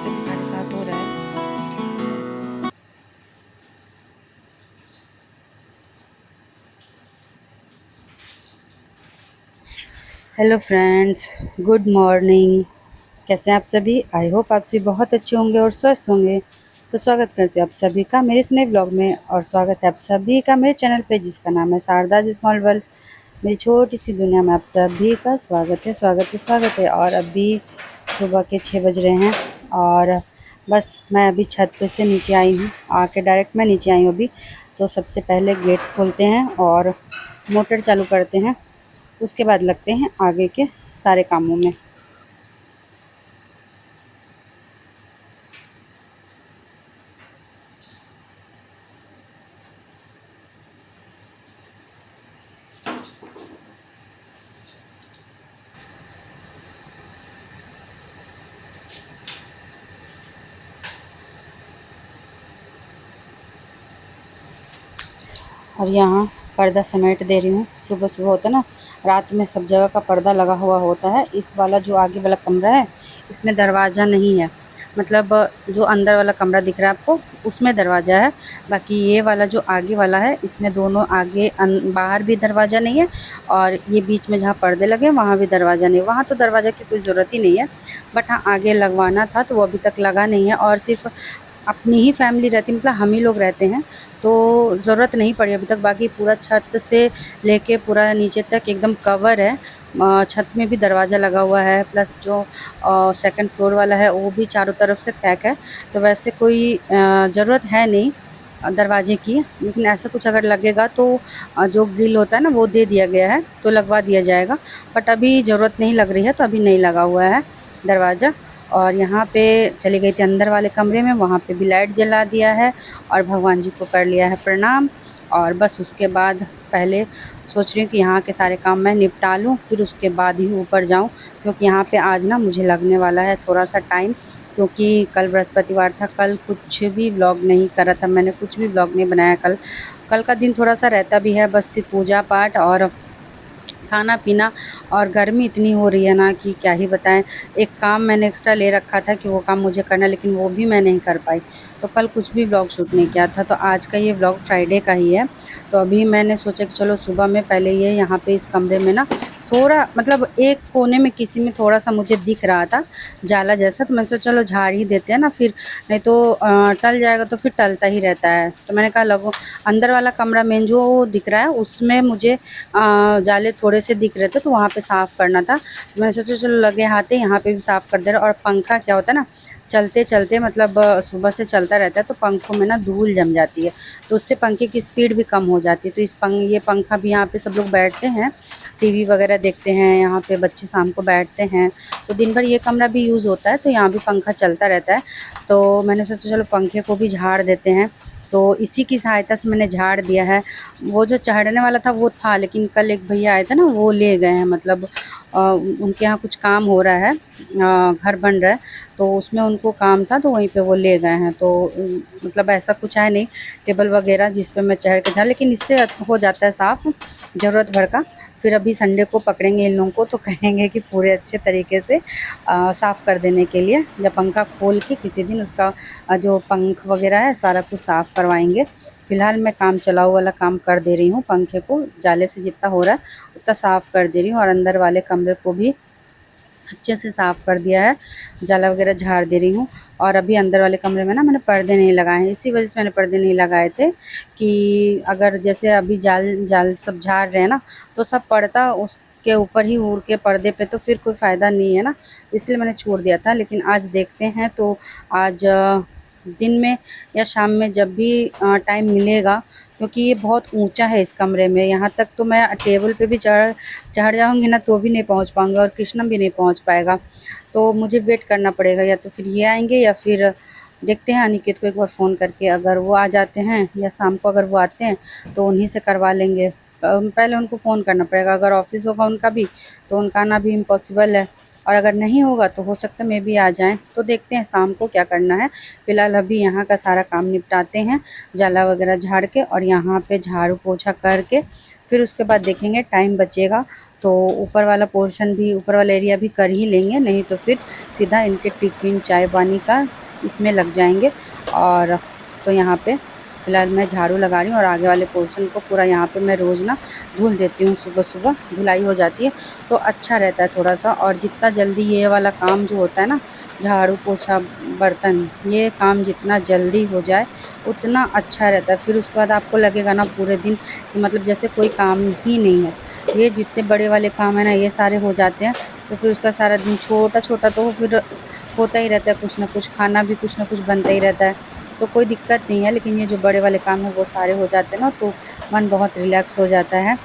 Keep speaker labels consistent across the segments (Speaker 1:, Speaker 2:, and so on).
Speaker 1: से भी 7:30 हो रहा है। Hello friends, good morning. कैसे हैं आप सभी? आई होप आप सभी बहुत अच्छे होंगे और स्वस्थ होंगे। तो स्वागत करती हूँ आप सभी का मेरे इस नए ब्लॉग में, और स्वागत है आप सभी का मेरे चैनल पे जिसका नाम है शारदा स्मॉल वर्ल्ड। मेरी छोटी सी दुनिया में आप सभी का स्वागत है, स्वागत है, स्वागत है। और अभी सुबह के 6 बज रहे हैं और बस मैं अभी छत पे से नीचे आई हूँ, आके डायरेक्ट मैं नीचे आई हूँ अभी। तो सबसे पहले गेट खोलते हैं और मोटर चालू करते हैं, उसके बाद लगते हैं आगे के सारे कामों में। और यहाँ पर्दा समेट दे रही हूँ। सुबह सुबह होता है ना, रात में सब जगह का पर्दा लगा हुआ होता है। इस वाला जो आगे वाला कमरा है इसमें दरवाज़ा नहीं है, मतलब जो अंदर वाला कमरा दिख रहा है आपको उसमें दरवाज़ा है। बाकी ये वाला जो आगे वाला है इसमें दोनों आगे बाहर भी दरवाज़ा नहीं है, और ये बीच में जहाँ पर्दे लगे वहाँ भी दरवाज़ा नहीं है। वहाँ तो दरवाज़ा की कोई ज़रूरत ही नहीं है, बट हाँ आगे लगवाना था तो वो अभी तक लगा नहीं है। और सिर्फ अपनी ही फैमिली रहती, मतलब हम ही लोग रहते हैं, तो ज़रूरत नहीं पड़ी अभी तक। बाकी पूरा छत से लेके पूरा नीचे तक एकदम कवर है। छत में भी दरवाज़ा लगा हुआ है, प्लस जो सेकंड फ्लोर वाला है वो भी चारों तरफ से पैक है। तो वैसे कोई ज़रूरत है नहीं दरवाजे की, लेकिन ऐसा कुछ अगर लगेगा तो जो ग्रिल होता है ना वो दे दिया गया है तो लगवा दिया जाएगा। बट अभी ज़रूरत नहीं लग रही है तो अभी नहीं लगा हुआ है दरवाज़ा। और यहाँ पे चली गई थी अंदर वाले कमरे में, वहाँ पे भी लाइट जला दिया है और भगवान जी को कर लिया है प्रणाम। और बस उसके बाद पहले सोच रही हूँ कि यहाँ के सारे काम मैं निपटा लूँ, फिर उसके बाद ही ऊपर जाऊँ, क्योंकि यहाँ पे आज ना मुझे लगने वाला है थोड़ा सा टाइम। क्योंकि कल बृहस्पतिवार था, कल कुछ भी व्लॉग नहीं करा था मैंने, कुछ भी व्लॉग नहीं बनाया कल। कल का दिन थोड़ा सा रहता भी है, बस सिर्फ पूजा पाठ और खाना पीना। और गर्मी इतनी हो रही है ना कि क्या ही बताएं। एक काम मैंने एक्स्ट्रा ले रखा था कि वो काम मुझे करना, लेकिन वो भी मैं नहीं कर पाई, तो कल कुछ भी व्लॉग शूट नहीं किया था। तो आज का ये व्लॉग फ्राइडे का ही है। तो अभी मैंने सोचा कि चलो सुबह में पहले ये यहाँ पे इस कमरे में ना थोड़ा, मतलब एक कोने में किसी में थोड़ा सा मुझे दिख रहा था जाला जैसा, तो मैंने सोचा चलो झाड़ ही देते हैं ना, फिर नहीं तो टल जाएगा, तो फिर टलता ही रहता है। तो मैंने कहा लगो अंदर वाला कमरा मेन जो दिख रहा है उसमें मुझे जाले थोड़े से दिख रहे थे, तो वहाँ पे साफ़ करना था। तो मैंने सोचा चलो लगे हाथे यहाँ पे भी साफ़ कर दे रहा। और पंखा क्या होता है ना, चलते चलते मतलब सुबह से चलता रहता है तो पंखों में ना धूल जम जाती है, तो उससे पंखे की स्पीड भी कम हो जाती है। तो ये पंखा भी, यहाँ पे सब लोग बैठते हैं टीवी वगैरह देखते हैं, यहाँ पे बच्चे शाम को बैठते हैं, तो दिन भर ये कमरा भी यूज़ होता है, तो यहाँ भी पंखा चलता रहता है। तो मैंने सोचा चलो पंखे को भी झाड़ देते हैं, तो इसी की सहायता से मैंने झाड़ दिया है। वो जो चढ़ने वाला था वो था, लेकिन कल एक भैया आए थे ना वो ले गए हैं, मतलब उनके यहाँ कुछ काम हो रहा है, घर बन रहा है, तो उसमें उनको काम था तो वहीं पे वो ले गए हैं। तो मतलब ऐसा कुछ है नहीं टेबल वगैरह जिस पे मैं चढ़ के झाड़, लेकिन इससे हो जाता है साफ़ ज़रूरत भर का। फिर अभी संडे को पकड़ेंगे इन लोगों को, तो कहेंगे कि पूरे अच्छे तरीके से साफ़ कर देने के लिए, या पंखा खोल के किसी दिन उसका जो पंख वगैरह है सारा कुछ साफ़ करवाएंगे। फ़िलहाल मैं काम चलाऊ वाला काम कर दे रही हूँ, पंखे को जाले से जितना हो रहा है उतना साफ़ कर दे रही हूँ, और अंदर वाले कमरे को भी अच्छे से साफ़ कर दिया है, जाला वगैरह झाड़ दे रही हूँ। और अभी अंदर वाले कमरे में ना मैंने पर्दे नहीं लगाए हैं, इसी वजह से मैंने पर्दे नहीं लगाए थे कि अगर जैसे अभी जाल जाल सब झाड़ रहे हैं ना, तो सब पड़ता उसके ऊपर ही उड़ के पर्दे पे, तो फिर कोई फ़ायदा नहीं है ना, इसलिए मैंने छोड़ दिया था। लेकिन आज देखते हैं, तो आज दिन में या शाम में जब भी टाइम मिलेगा, क्योंकि ये बहुत ऊंचा है इस कमरे में, यहाँ तक तो मैं टेबल पे भी चढ़ चढ़ जाऊँगी ना तो भी नहीं पहुँच पाऊँगी, और कृष्णा भी नहीं पहुँच पाएगा। तो मुझे वेट करना पड़ेगा, या तो फिर ये आएंगे या फिर देखते हैं अनिकेत को एक बार फ़ोन करके, अगर वो आ जाते हैं या शाम को अगर वो आते हैं तो उन्हीं से करवा लेंगे। पहले उनको फ़ोन करना पड़ेगा, अगर ऑफ़िस होगा उनका भी तो उनका आना भी इम्पॉसिबल है, और अगर नहीं होगा तो हो सकता है मैं भी आ जाएँ। तो देखते हैं शाम को क्या करना है। फ़िलहाल अभी यहाँ का सारा काम निपटाते हैं, जाला वगैरह झाड़ के और यहाँ पे झाड़ू पोछा करके फिर उसके बाद देखेंगे टाइम बचेगा तो ऊपर वाला पोर्शन भी, ऊपर वाला एरिया भी कर ही लेंगे, नहीं तो फिर सीधा इनके टिफ़िन चाय पानी का इसमें लग जाएंगे। और तो यहाँ पे फ़िलहाल मैं झाड़ू लगा रही हूँ और आगे वाले पोर्शन को पूरा यहाँ पे मैं रोज़ ना धुल देती हूँ, सुबह-सुबह धुलाई हो जाती है तो अच्छा रहता है थोड़ा-सा। और जितना जल्दी ये वाला काम जो होता है ना, झाड़ू पोछा बर्तन, ये काम जितना जल्दी हो जाए उतना अच्छा रहता है। फिर उसके बाद आपको लगेगा ना पूरे दिन कि मतलब जैसे कोई काम ही नहीं है। ये जितने बड़े वाले काम है ना ये सारे हो जाते हैं तो फिर उसका सारा दिन छोटा-छोटा तो फिर होता ही रहता है, कुछ ना कुछ खाना भी कुछ ना कुछ बनता ही रहता है, तो कोई दिक्कत नहीं है। लेकिन ये जो बड़े वाले काम है वो सारे हो जाते हैं ना तो मन बहुत रिलैक्स हो जाता है।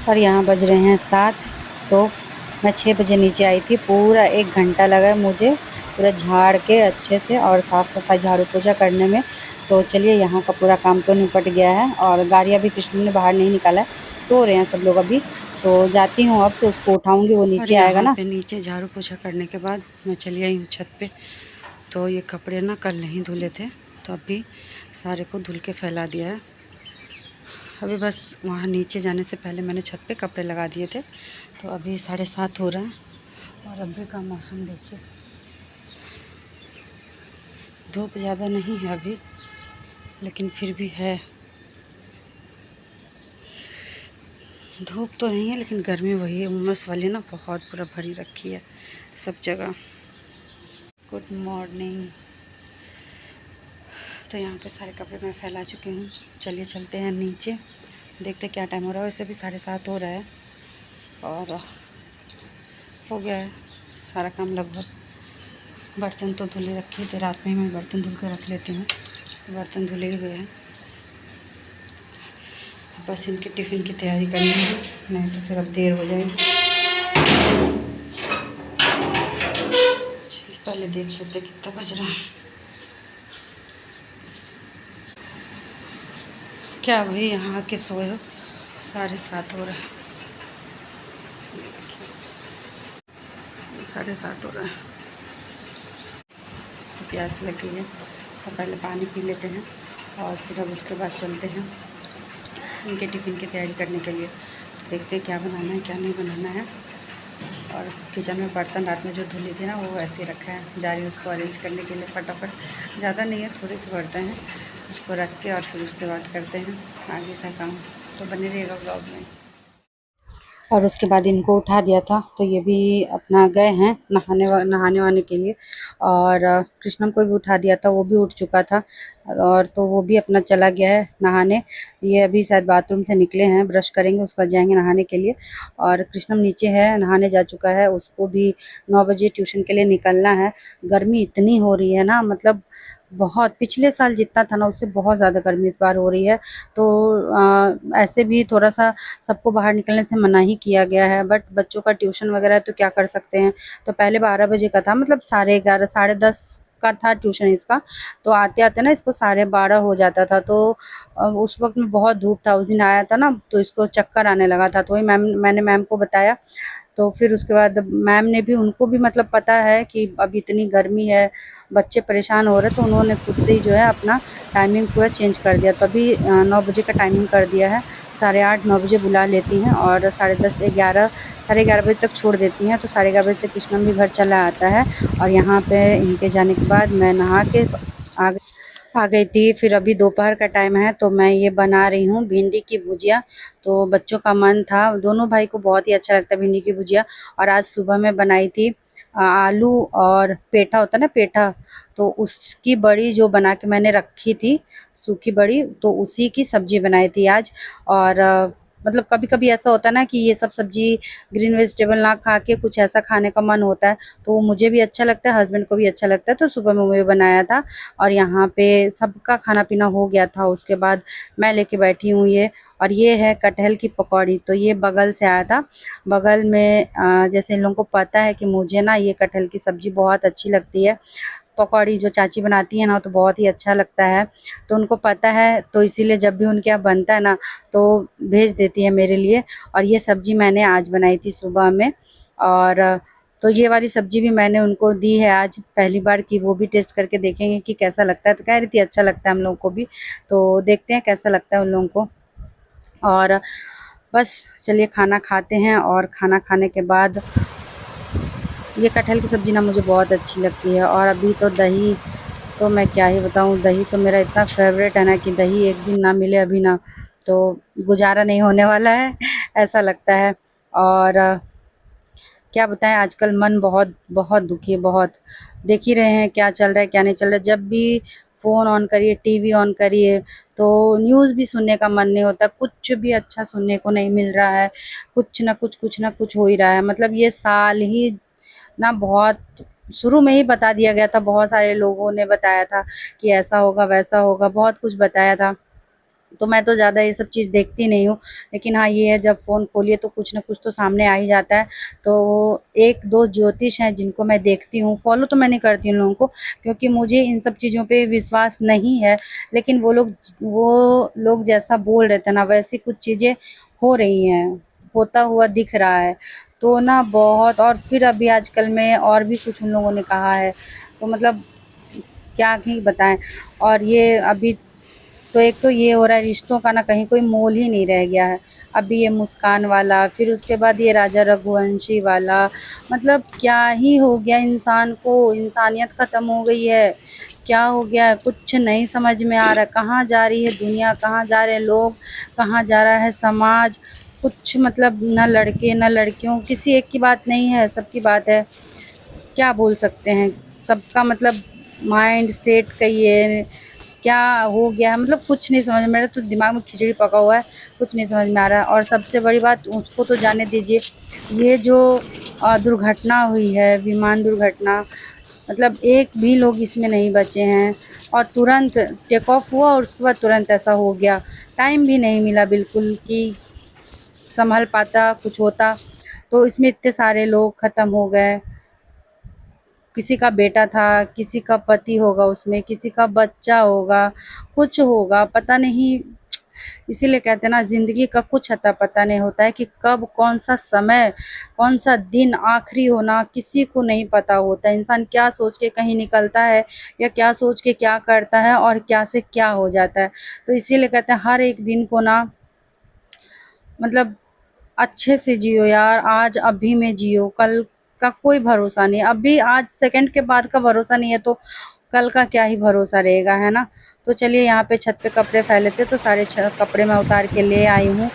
Speaker 1: और यहाँ बज रहे हैं 7, तो मैं 6 बजे नीचे आई थी। पूरा 1 घंटा लगा मुझे पूरा झाड़ के अच्छे से और साफ़ सफाई झाड़ू पोछा करने में। तो चलिए यहाँ का पूरा काम तो निपट गया है और गाड़ियाँ भी कृष्ण ने बाहर नहीं निकाला है, सो रहे हैं सब लोग अभी। तो जाती हूँ अब, तो उसको उठाऊँगी, वो नीचे आएगा ना। नीचे झाड़ू पोछा करने के बाद मैं चली आई हूँ छत पे। तो ये कपड़े ना कल नहीं धुले थे तो अभी सारे को धुल के फैला दिया है। अभी बस वहाँ नीचे जाने से पहले मैंने छत पे कपड़े लगा दिए थे। तो अभी 7:30 हो रहा है और अभी का मौसम देखिए, धूप ज़्यादा नहीं है अभी लेकिन फिर भी है, धूप तो नहीं है लेकिन गर्मी वही है, उमस वाली ना बहुत पूरा भरी रखी है सब जगह। Good morning. तो यहाँ पे सारे कपड़े मैं फैला चुकी हूँ। चलिए चलते हैं नीचे, देखते क्या टाइम हो रहा है। वैसे भी 7:30 हो रहा है और हो गया है सारा काम लगभग। बर्तन तो धुले रखे थे, रात में ही मैं बर्तन धुल के रख लेती हूँ, बर्तन धुले ही गए हैं। बस इनके टिफ़िन की तैयारी करनी है, नहीं तो फिर अब देर हो जाएगी। चलिए पहले देख लेते कितना बज रहा है। क्या भाई यहाँ आके सोए हो, 7:30 हो रहा है, 7:30 हो रहा है। तो प्यास लग गई है तो पहले पानी पी लेते हैं और फिर अब उसके बाद चलते हैं इनके टिफ़िन की तैयारी करने के लिए। तो देखते हैं क्या बनाना है क्या नहीं बनाना है। और किचन में बर्तन रात में जो धुले थे ना वो ऐसे रखा है, जा रही हूँ उसको अरेंज करने के लिए फटाफट। ज़्यादा नहीं है, थोड़े से बर्तन हैं, उसको रख के और फिर उसके बाद करते हैं आगे का काम। तो बने रहेगा ब्लॉग में। और उसके बाद इनको उठा दिया था तो ये भी अपना गए हैं नहाने वाने के लिए। और कृष्णम को भी उठा दिया था, वो भी उठ चुका था और तो वो भी अपना चला गया है नहाने। ये अभी शायद बाथरूम से निकले हैं, ब्रश करेंगे उसके बाद जाएंगे नहाने के लिए। और कृष्णम नीचे है, नहाने जा चुका है, उसको भी 9 बजे ट्यूशन के लिए निकलना है। गर्मी इतनी हो रही है ना, मतलब बहुत, पिछले साल जितना था ना उससे बहुत ज़्यादा गर्मी इस बार हो रही है। तो ऐसे भी थोड़ा सा सबको बाहर निकलने से मना ही किया गया है, बट बच्चों का ट्यूशन वगैरह है तो क्या कर सकते हैं। तो पहले 12 बजे का था, मतलब 11:30 10:30 का था ट्यूशन इसका। तो आते आते ना इसको 12:30 हो जाता था। तो उस वक्त में बहुत धूप था, उस दिन आया था ना तो इसको चक्कर आने लगा था। तो वही मैंने मैम को बताया, तो फिर उसके बाद मैम ने भी, उनको भी मतलब पता है कि अब इतनी गर्मी है, बच्चे परेशान हो रहे, तो उन्होंने खुद से ही जो है अपना टाइमिंग पूरा चेंज कर दिया। तो अभी 9 बजे का टाइमिंग कर दिया है, 8:30 9 बजे बुला लेती हैं और 10:30 11 11:30 बजे तक छोड़ देती हैं। तो 11:30 बजे तक कृष्णम भी घर चला आता है। और यहाँ पे इनके जाने के बाद मैं नहा के आ गई थी। फिर अभी दोपहर का टाइम है तो मैं ये बना रही हूँ भिंडी की भुजिया। तो बच्चों का मन था, दोनों भाई को बहुत ही अच्छा लगता है भिंडी की भुजिया। और आज सुबह में बनाई थी आलू और पेठा होता है ना, पेठा, तो उसकी बड़ी जो बना के मैंने रखी थी, सूखी बड़ी, तो उसी की सब्जी बनाई थी आज। और मतलब कभी कभी ऐसा होता है ना कि ये सब सब्जी ग्रीन वेजिटेबल ना खा के कुछ ऐसा खाने का मन होता है, तो मुझे भी अच्छा लगता है, हस्बैंड को भी अच्छा लगता है, तो सुबह में वो बनाया था। और यहाँ पे सबका खाना पीना हो गया था, उसके बाद मैं लेके बैठी हूँ ये। और ये है कटहल की पकौड़ी, तो ये बगल से आया था। बगल में जैसे इन लोगों को पता है कि मुझे ना ये कटहल की सब्ज़ी बहुत अच्छी लगती है, पकौड़ी जो चाची बनाती है ना, तो बहुत ही अच्छा लगता है। तो उनको पता है, तो इसीलिए जब भी उनके यहाँ बनता है ना, तो भेज देती है मेरे लिए। और ये सब्ज़ी मैंने आज बनाई थी सुबह में। और तो ये वाली सब्ज़ी भी मैंने उनको दी है आज, पहली बार कि वो भी टेस्ट करके देखेंगे कि कैसा लगता है। तो कह रही थी अच्छा लगता है हम लोगों को भी, तो देखते हैं कैसा लगता है उन लोगों को। और बस चलिए खाना खाते हैं, और खाना खाने के बाद ये कटहल की सब्ज़ी ना मुझे बहुत अच्छी लगती है। और अभी तो दही, तो मैं क्या ही बताऊँ, दही तो मेरा इतना फेवरेट है ना कि दही एक दिन ना मिले अभी ना, तो गुजारा नहीं होने वाला है ऐसा लगता है। और क्या बताएं, आजकल मन बहुत बहुत दुखी है, बहुत। देख ही रहे हैं क्या चल रहा है क्या नहीं चल रहा है। जब भी फ़ोन ऑन करिए, टीवी ऑन करिए, तो न्यूज़ भी सुनने का मन नहीं होता, कुछ भी अच्छा सुनने को नहीं मिल रहा है। कुछ ना कुछ हो ही रहा है। मतलब ये साल ही ना बहुत शुरू में ही बता दिया गया था, बहुत सारे लोगों ने बताया था कि ऐसा होगा वैसा होगा, बहुत कुछ बताया था। तो मैं तो ज़्यादा ये सब चीज़ देखती नहीं हूँ, लेकिन हाँ ये है, जब फ़ोन खोलिए तो कुछ ना कुछ तो सामने आ ही जाता है। तो एक दो ज्योतिष हैं जिनको मैं देखती हूँ, फॉलो तो मैं नहीं करती उन लोगों को, क्योंकि मुझे इन सब चीज़ों पे विश्वास नहीं है। लेकिन वो लोग जैसा बोल रहे थे ना, वैसी कुछ चीज़ें हो रही हैं, होता हुआ दिख रहा है। तो ना बहुत, और फिर अभी आजकल में और भी कुछ उन लोगों ने कहा है, तो मतलब क्या ही बताएं। और ये अभी तो एक तो ये हो रहा है, रिश्तों का ना कहीं कोई मोल ही नहीं रह गया है। अभी ये मुस्कान वाला, फिर उसके बाद ये राजा रघुवंशी वाला, मतलब क्या ही हो गया इंसान को, इंसानियत ख़त्म हो गई है। क्या हो गया है, कुछ नहीं समझ में आ रहा है, कहाँ जा रही है दुनिया, कहाँ जा रहे हैं लोग, कहाँ जा रहा है समाज। कुछ मतलब ना लड़के ना लड़कियों, किसी एक की बात नहीं है, सबकी बात है। क्या बोल सकते हैं, सबका मतलब माइंड सेट कहिए क्या हो गया है, मतलब कुछ नहीं समझ में, मेरे तो दिमाग में खिचड़ी पका हुआ है, कुछ नहीं समझ में आ रहा है। और सबसे बड़ी बात, उसको तो जाने दीजिए, ये जो दुर्घटना हुई है, विमान दुर्घटना, मतलब एक भी लोग इसमें नहीं बचे हैं। और तुरंत टेक ऑफ हुआ और उसके बाद तुरंत ऐसा हो गया, टाइम भी नहीं मिला बिल्कुल कि संभल पाता, कुछ होता। तो इसमें इतने सारे लोग ख़त्म हो गए, किसी का बेटा था, किसी का पति होगा उसमें, किसी का बच्चा होगा, कुछ होगा पता नहीं। इसीलिए कहते हैं ना, ज़िंदगी का कुछ अता पता नहीं होता है कि कब कौन सा समय, कौन सा दिन आखिरी होना किसी को नहीं पता होता है। इंसान क्या सोच के कहीं निकलता है, या क्या सोच के क्या करता है, और क्या से क्या हो जाता है। तो इसीलिए कहते हैं हर एक दिन को ना, मतलब अच्छे से जियो यार, आज अभी में जियो, कल का कोई भरोसा नहीं। अभी आज सेकंड के बाद का भरोसा नहीं है, तो कल का क्या ही भरोसा रहेगा, है ना। तो चलिए यहाँ पे छत पे कपड़े फैले थे, तो सारे कपड़े मैं उतार के ले आई हूँ।